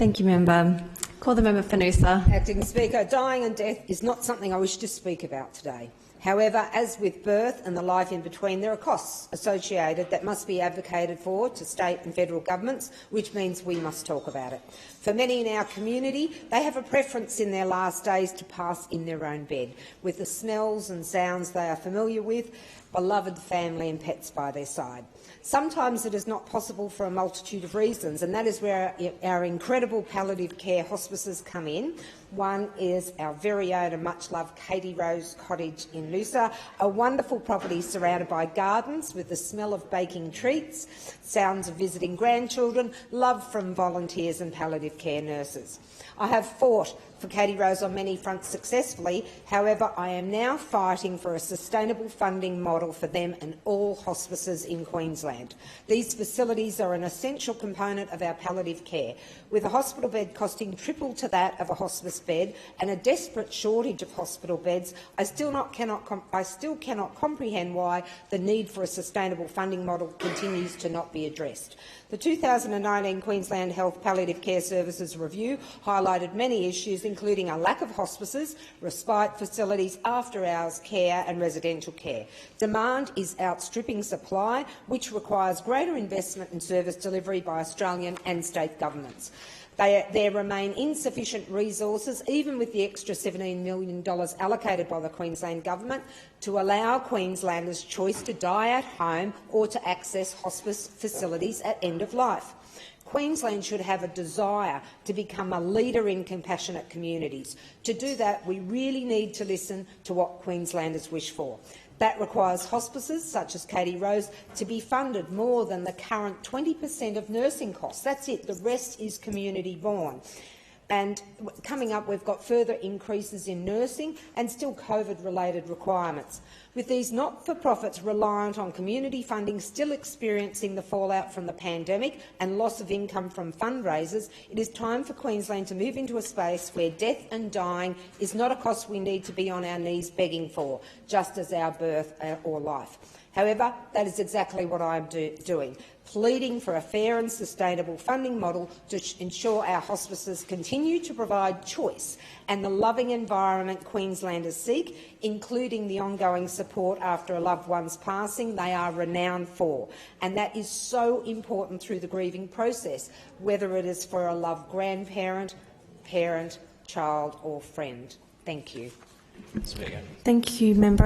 Thank you, Member. Call the member for Noosa. Acting Speaker, dying and death is not something I wish to speak about today. However, as with birth and the life in between, there are costs associated that must be advocated for to state and federal governments, which means we must talk about it. For many in our community, they have a preference in their last days to pass in their own bed, with the smells and sounds they are familiar with, beloved family and pets by their side. Sometimes it is not possible for a multitude of reasons, and that is where our incredible palliative care hospices come in. One is our very own and much-loved Katie Rose Cottage in Noosa, a wonderful property surrounded by gardens with the smell of baking treats, sounds of visiting grandchildren, love from volunteers and palliative care nurses. I have fought for Katie Rose on many fronts successfully. However, I am now fighting for a sustainable funding model for them and all hospices in Queensland. These facilities are an essential component of our palliative care. With a hospital bed costing triple to that of a hospice bed and a desperate shortage of hospital beds, I still cannot comprehend why the need for a sustainable funding model continues to not be addressed. The 2019 Queensland Health Palliative Care Services Review highlighted many issues, including a lack of hospices, respite facilities, after-hours care and residential care. Demand is outstripping supply, which requires greater investment in service delivery by Australian and state governments. There remain insufficient resources, even with the extra $17 million allocated by the Queensland Government, to allow Queenslanders choice to die at home or to access hospice facilities at end of life. Queensland should have a desire to become a leader in compassionate communities. To do that, we really need to listen to what Queenslanders wish for. That requires hospices, such as Katie Rose, to be funded more than the current 20% of nursing costs. That's it. The rest is community-born. And coming up, we've got further increases in nursing and still COVID-related requirements. With these not-for-profits reliant on community funding still experiencing the fallout from the pandemic and loss of income from fundraisers, it is time for Queensland to move into a space where death and dying is not a cost we need to be on our knees begging for, just as our birth or life. However, that is exactly what I am doing, pleading for a fair and sustainable funding model to ensure our hospices continue to provide choice and the loving environment Queenslanders seek, including the ongoing support after a loved one's passing they are renowned for. And that is so important through the grieving process, whether it is for a loved grandparent, parent, child or friend. Thank you. Thank you, Member.